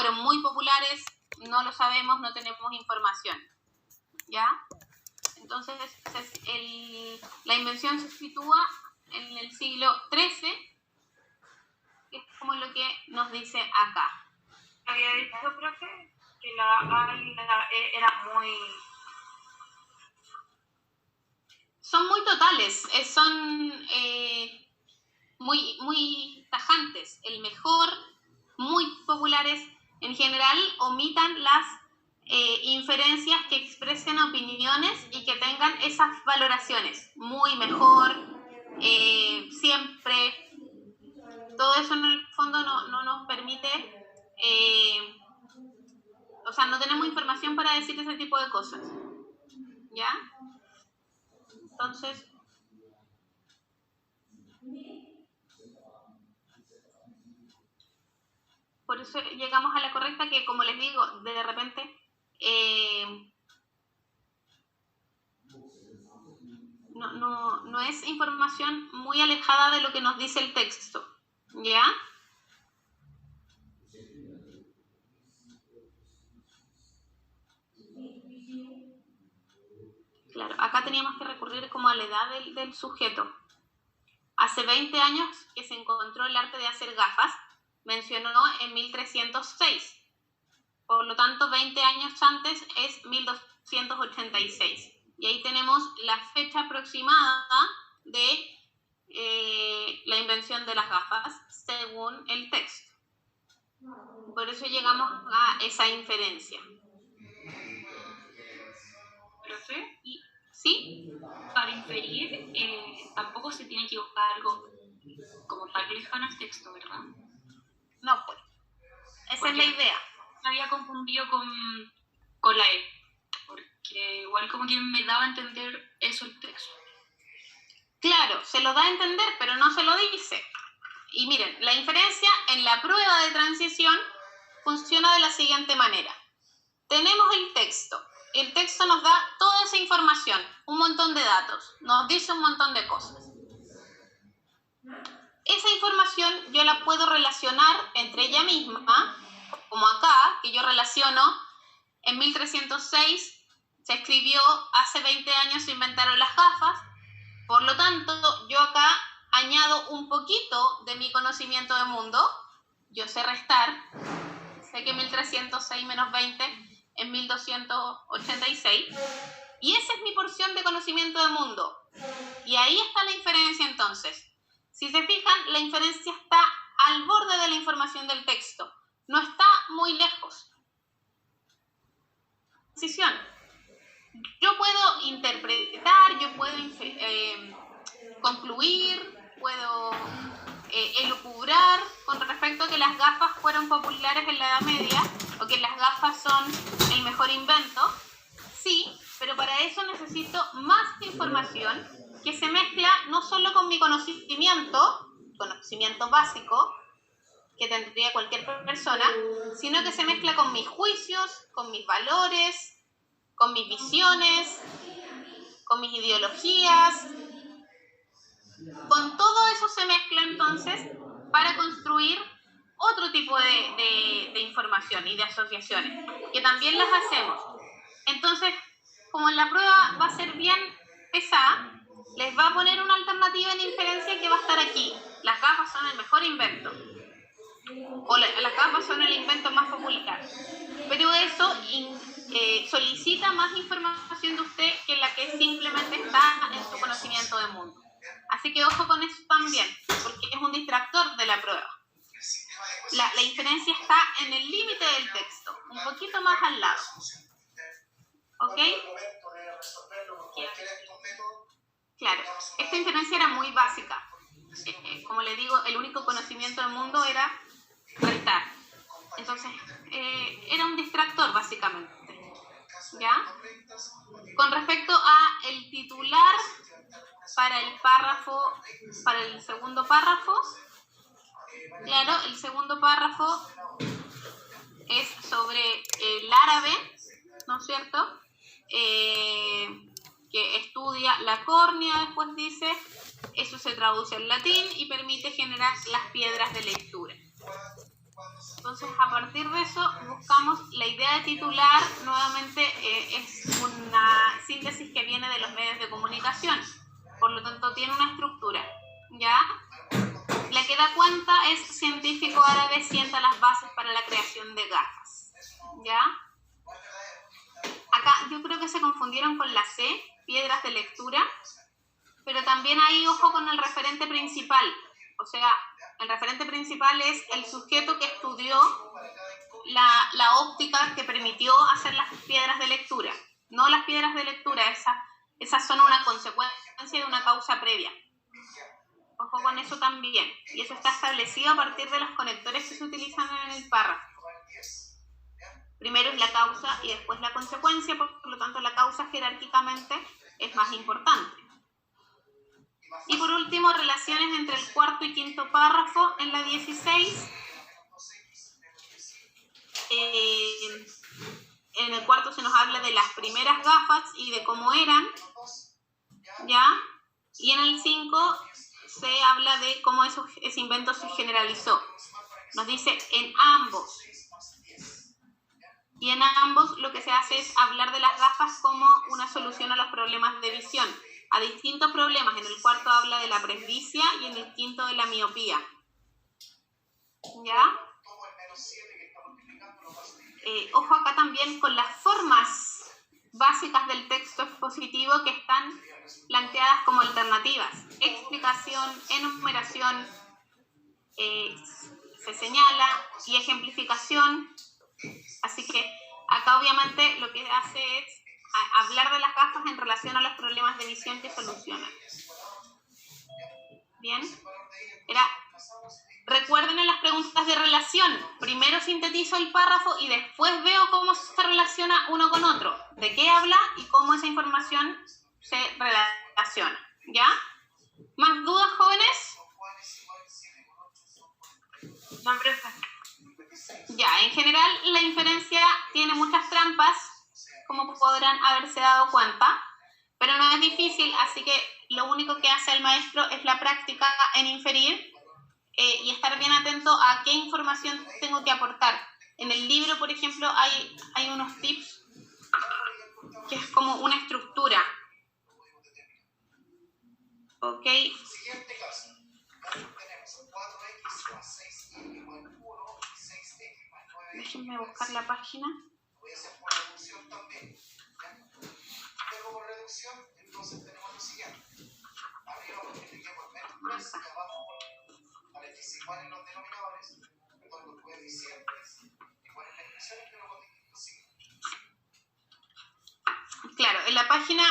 fueron muy populares, no lo sabemos, no tenemos información, ¿ya? Entonces, la invención se sitúa en el siglo XIII, que es como lo que nos dice acá. Había dicho, profe, que la A y la E eran muy... Son muy totales, son muy tajantes. El mejor, muy populares, en general omitan las inferencias que expresen opiniones y que tengan esas valoraciones. Muy, mejor, siempre. Todo eso en el fondo no nos permite, o sea, no tenemos información para decir ese tipo de cosas, ¿ya? Entonces, por eso llegamos a la correcta, que como les digo, de repente no es información muy alejada de lo que nos dice el texto, ¿ya? Claro, acá teníamos que recurrir como a la edad del sujeto. Hace 20 años que se encontró el arte de hacer gafas, mencionó en 1306. Por lo tanto, 20 años antes es 1286. Y ahí tenemos la fecha aproximada de la invención de las gafas según el texto. Por eso llegamos a esa inferencia. ¿Profe? ¿Sí? Para inferir, tampoco se tiene que buscar algo como tan lejano al texto, ¿verdad? No, pues. Esa es la idea. Me había confundido con la E, porque igual como que me daba a entender eso el texto. Claro, se lo da a entender, pero no se lo dice. Y miren, la inferencia en la prueba de transición funciona de la siguiente manera. Tenemos el texto. El texto nos da toda esa información, un montón de datos, nos dice un montón de cosas. Esa información yo la puedo relacionar entre ella misma, como acá, que yo relaciono, en 1306 se escribió, hace 20 años se inventaron las gafas, por lo tanto, yo acá añado un poquito de mi conocimiento de mundo, yo sé restar, sé que 1306 menos 20 es 1286, y esa es mi porción de conocimiento de mundo. Y ahí está la inferencia entonces. Si se fijan, la inferencia está al borde de la información del texto, no está muy lejos. Decisión. Yo puedo interpretar, yo puedo concluir, puedo elucubrar con respecto a que las gafas fueron populares en la Edad Media o que las gafas son el mejor invento, sí, pero para eso necesito más información que se mezcla no solo con mi conocimiento básico que tendría cualquier persona, sino que se mezcla con mis juicios, con mis valores, con mis visiones, con mis ideologías. Con todo eso se mezcla entonces para construir otro tipo de información y de asociaciones, que también las hacemos. Entonces, como la prueba va a ser bien pesada, les va a poner una alternativa en inferencia que va a estar aquí. Las gafas son el mejor invento. O las gafas son el invento más popular. Pero eso solicita más información de usted que la que simplemente está en su conocimiento de mundo. Así que ojo con eso también, porque es un distractor de la prueba. La inferencia está en el límite del texto, un poquito más al lado. ¿Ok? Claro, esta inferencia era muy básica. Como le digo, el único conocimiento del mundo era restar. Entonces, era un distractor básicamente. ¿Ya? Con respecto a el titular para el segundo párrafo, claro, el segundo párrafo es sobre el árabe, ¿no es cierto? Que estudia la córnea, después dice, eso se traduce al latín y permite generar las piedras de lectura. Entonces, a partir de eso, buscamos la idea de titular, nuevamente es una síntesis que viene de los medios de comunicación, por lo tanto tiene una estructura, ¿ya? La que da cuenta es científico árabe sienta las bases para la creación de gafas, ¿ya? Acá yo creo que se confundieron con la C, piedras de lectura, pero también hay ojo con el referente principal. O sea, el referente principal es el sujeto que estudió la óptica que permitió hacer las piedras de lectura. No las piedras de lectura, esas son una consecuencia de una causa previa. Ojo con eso también. Y eso está establecido a partir de los conectores que se utilizan en el párrafo. Primero es la causa y después la consecuencia, por lo tanto la causa jerárquicamente es más importante. Y por último, relaciones entre el cuarto y quinto párrafo en la 16. En el cuarto se nos habla de las primeras gafas y de cómo eran, ¿ya? Y en el 5 se habla de cómo ese invento se generalizó. Nos dice en ambos. Y en ambos lo que se hace es hablar de las gafas como una solución a los problemas de visión, a distintos problemas. En el cuarto habla de la presbicia y en el quinto de la miopía. ¿Ya? Ojo acá también con las formas básicas del texto expositivo que están planteadas como alternativas. Explicación, enumeración, se señala, y ejemplificación. Así que acá obviamente lo que hace es hablar de las gafas en relación a los problemas de visión que solucionan. Bien. Recuerden en las preguntas de relación, primero sintetizo el párrafo y después veo cómo se relaciona uno con otro, de qué habla y cómo esa información se relaciona. ¿Ya? ¿Más dudas, jóvenes? No, profe. Ya, en general la inferencia tiene muchas trampas, como podrán haberse dado cuenta, pero no es difícil, así que lo único que hace el maestro es la práctica en inferir y estar bien atento a qué información tengo que aportar. En el libro, por ejemplo, hay unos tips que es como una estructura. ¿Ok? Déjenme buscar la página. Claro, en la página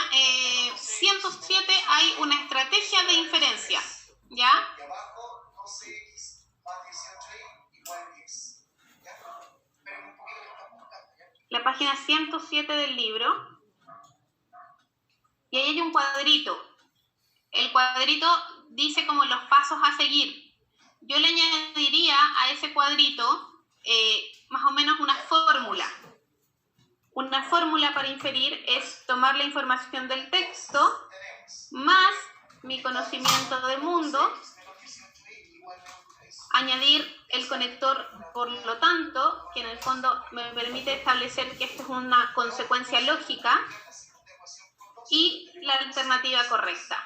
107 hay una estrategia de inferencia, ¿ya? La página 107 del libro. Y ahí hay un cuadrito. El cuadrito dice como los pasos a seguir. Yo le añadiría a ese cuadrito más o menos una fórmula. Una fórmula para inferir es tomar la información del texto más mi conocimiento del mundo, añadir el conector por lo tanto, que en el fondo me permite establecer que esto es una consecuencia lógica, y la alternativa correcta.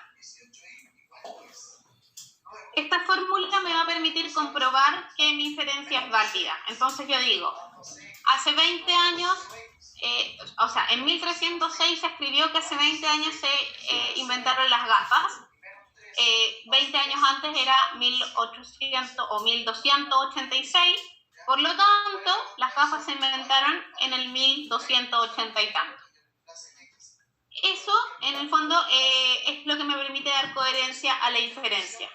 Esta fórmula me va a permitir comprobar que mi inferencia es válida. Entonces yo digo, hace 20 años, en 1306 se escribió que hace 20 años se inventaron las gafas. 20 años antes era 1800 o 1286, por lo tanto, las gafas se inventaron en el 1280 y tanto. Eso, en el fondo, es lo que me permite dar coherencia a la inferencia,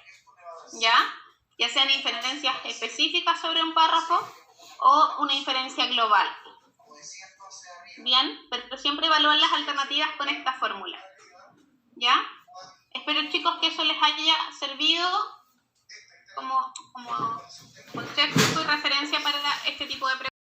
¿ya? Ya sean inferencias específicas sobre un párrafo o una inferencia global. Bien, pero siempre evalúan las alternativas con esta fórmula, ¿ya? Espero, chicos, que eso les haya servido como concepto y referencia para este tipo de preguntas.